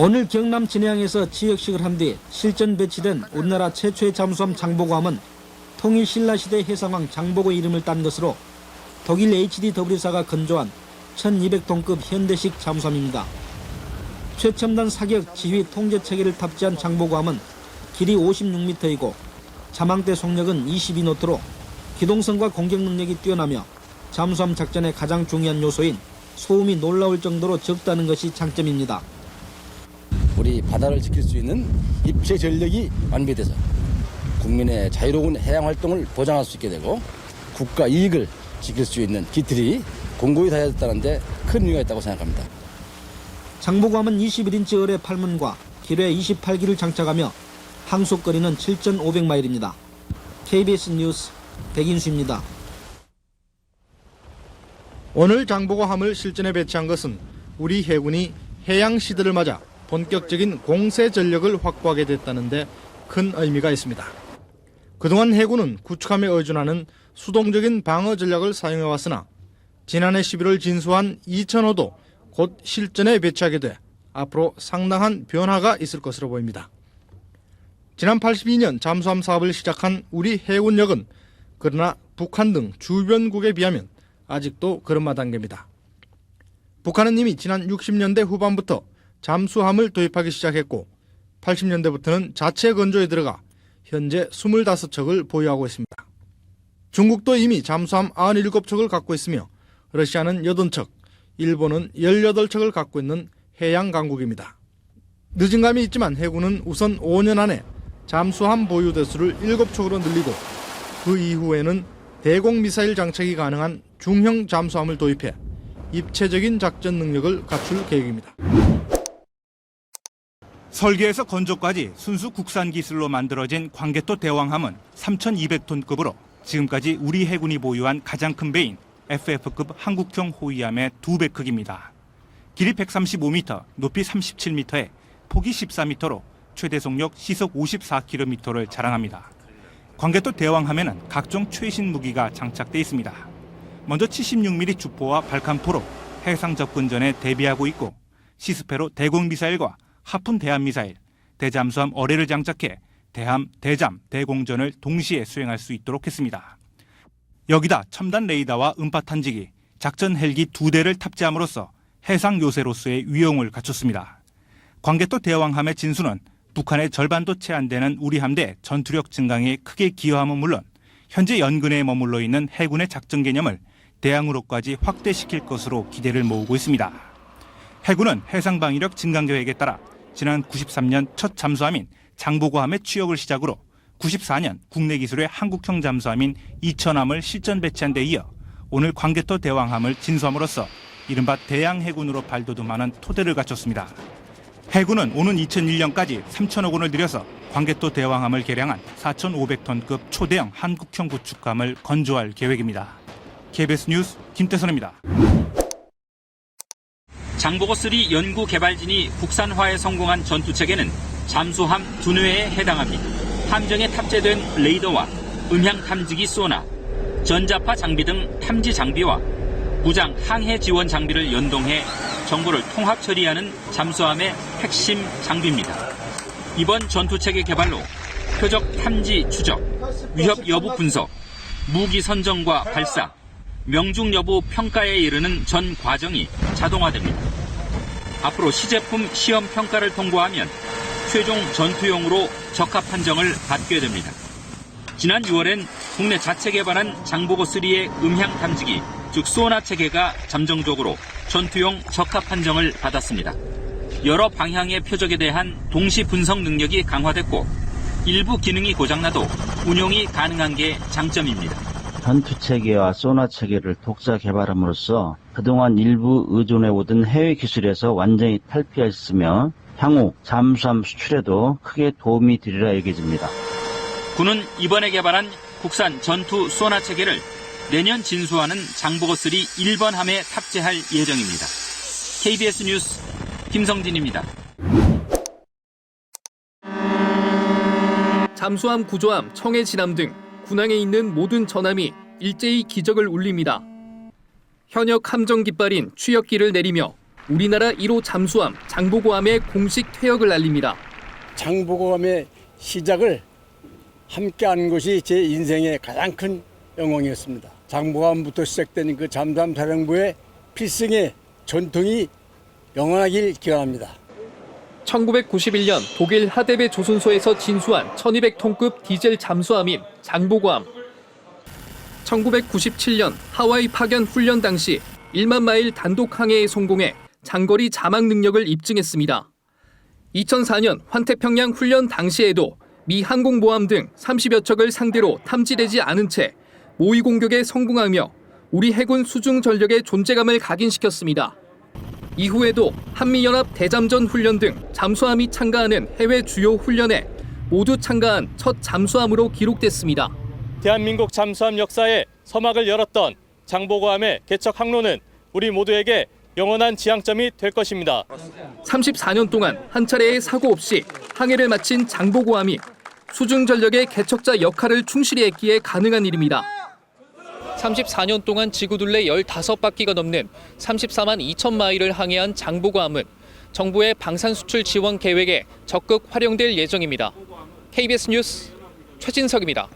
오늘 경남 진해항에서 지역식을 한 뒤 실전 배치된 우리나라 최초의 잠수함 장보고함은 통일 신라시대 해상왕 장보고 이름을 딴 것으로 독일 HDW사가 건조한 1200톤급 현대식 잠수함입니다. 최첨단 사격 지휘 통제 체계를 탑재한 장보고함은 길이 56m이고 자망대 속력은 22노트로 기동성과 공격 능력이 뛰어나며 잠수함 작전의 가장 중요한 요소인 소음이 놀라울 정도로 적다는 것이 장점입니다. 우리 바다를 지킬 수 있는 입체 전력이 완비돼서 국민의 자유로운 해양 활동을 보장할 수 있게 되고 국가 이익을 지킬 수 있는 기틀이 공고히 다졌다는 데 큰 의미가 있다고 생각합니다. 장보고함은 21인치 어뢰 8문과 기뢰 28기를 장착하며 항속거리는 7,500마일입니다. KBS 뉴스 백인수입니다. 오늘 장보고함을 실전에 배치한 것은 우리 해군이 해양 시대를 맞아 본격적인 공세 전력을 확보하게 됐다는 데 큰 의미가 있습니다. 그동안 해군은 구축함에 의존하는 수동적인 방어 전략을 사용해왔으나 지난해 11월 진수한 2005도 곧 실전에 배치하게 돼 앞으로 상당한 변화가 있을 것으로 보입니다. 지난 82년 잠수함 사업을 시작한 우리 해군력은 그러나 북한 등 주변국에 비하면 아직도 걸음마 단계입니다. 북한은 이미 지난 60년대 후반부터 잠수함을 도입하기 시작했고 80년대부터는 자체 건조에 들어가 현재 25척을 보유하고 있습니다. 중국도 이미 잠수함 97척을 갖고 있으며 러시아는 80척, 일본은 18척을 갖고 있는 해양 강국입니다. 늦은 감이 있지만 해군은 우선 5년 안에 잠수함 보유 대수를 7척으로 늘리고 그 이후에는 대공미사일 장착이 가능한 중형 잠수함을 도입해 입체적인 작전 능력을 갖출 계획입니다. 설계에서 건조까지 순수 국산 기술로 만들어진 광개토 대왕함은 3,200톤급으로 지금까지 우리 해군이 보유한 가장 큰 배인 FF급 한국형 호위함의 2배 크기입니다. 길이 135m, 높이 37m에 폭이 14m로 최대 속력 시속 54km를 자랑합니다. 광개토 대왕함에는 각종 최신 무기가 장착돼 있습니다. 먼저 76mm 주포와 발칸포로 해상 접근전에 대비하고 있고 시스페로 대공미사일과 하푼 대함미사일, 대잠수함 어뢰를 장착해 대함, 대잠, 대공전을 동시에 수행할 수 있도록 했습니다. 여기다 첨단 레이더와 음파 탐지기, 작전 헬기 2대를 탑재함으로써 해상 요새로서의 위용을 갖췄습니다. 광개토 대왕함의 진수는 북한의 절반도 채 안 되는 우리 함대 전투력 증강에 크게 기여함은 물론 현재 연근에 머물러 있는 해군의 작전 개념을 대항으로까지 확대시킬 것으로 기대를 모으고 있습니다. 해군은 해상방위력 증강 계획에 따라 지난 93년 첫 잠수함인 장보고함의 취역을 시작으로 94년 국내 기술의 한국형 잠수함인 이천함을 실전 배치한 데 이어 오늘 광개토 대왕함을 진수함으로써 이른바 대양해군으로 발돋움하는 토대를 갖췄습니다. 해군은 오는 2001년까지 3천억 원을 들여서 광개토 대왕함을 개량한 4,500톤급 초대형 한국형 구축함을 건조할 계획입니다. KBS 뉴스 김태선입니다. 장보고3 연구 개발진이 국산화에 성공한 전투체계는 잠수함 2뇌에 해당합니다. 함정에 탑재된 레이더와 음향 탐지기 소나, 전자파 장비 등 탐지 장비와 무장 항해 지원 장비를 연동해 정보를 통합 처리하는 잠수함의 핵심 장비입니다. 이번 전투체계 개발로 표적 탐지 추적, 위협 여부 분석, 무기 선정과 발사, 명중 여부 평가에 이르는 전 과정이 자동화됩니다. 앞으로 시제품 시험 평가를 통과하면 최종 전투용으로 적합 판정을 받게 됩니다. 지난 6월엔 국내 자체 개발한 장보고3의 음향 탐지기, 즉 소나 체계가 잠정적으로 전투용 적합 판정을 받았습니다. 여러 방향의 표적에 대한 동시 분석 능력이 강화됐고 일부 기능이 고장나도 운용이 가능한 게 장점입니다. 전투체계와 소나 체계를 독자 개발함으로써 그동안 일부 의존해오던 해외 기술에서 완전히 탈피했으며 향후 잠수함 수출에도 크게 도움이 되리라 여겨집니다. 군은 이번에 개발한 국산 전투 소나 체계를 내년 진수하는 장보고3 1번 함에 탑재할 예정입니다. KBS 뉴스 김성진입니다. 잠수함, 구조함, 청해 진함 등 군항에 있는 모든 전함이 일제히 기적을 울립니다. 현역 함정 깃발인 추역기를 내리며 우리나라 1호 잠수함 장보고함의 공식 퇴역을 알립니다. 장보고함의 시작을 함께한 것이 제 인생의 가장 큰 영광이었습니다. 장보고함부터 시작된 그 잠수함 사령부의 필승의 전통이 영원하길 기원합니다. 1991년 독일 하데베 조선소에서 진수한 1200톤급 디젤 잠수함인 장보고함. 1997년 하와이 파견 훈련 당시 1만 마일 단독 항해에 성공해 장거리 자막 능력을 입증했습니다. 2004년 환태평양 훈련 당시에도 미 항공모함 등 30여 척을 상대로 탐지되지 않은 채 모의 공격에 성공하며 우리 해군 수중 전력의 존재감을 각인시켰습니다. 이후에도 한미연합 대잠전 훈련 등 잠수함이 참가하는 해외 주요 훈련에 모두 참가한 첫 잠수함으로 기록됐습니다. 대한민국 잠수함 역사에 서막을 열었던 장보고함의 개척 항로는 우리 모두에게 영원한 지향점이 될 것입니다. 34년 동안 한 차례의 사고 없이 항해를 마친 장보고함이 수중 전력의 개척자 역할을 충실히 했기에 가능한 일입니다. 34년 동안 지구둘레 15바퀴가 넘는 34만 2천 마일을 항해한 장보고함은 정부의 방산 수출 지원 계획에 적극 활용될 예정입니다. KBS 뉴스 최진석입니다.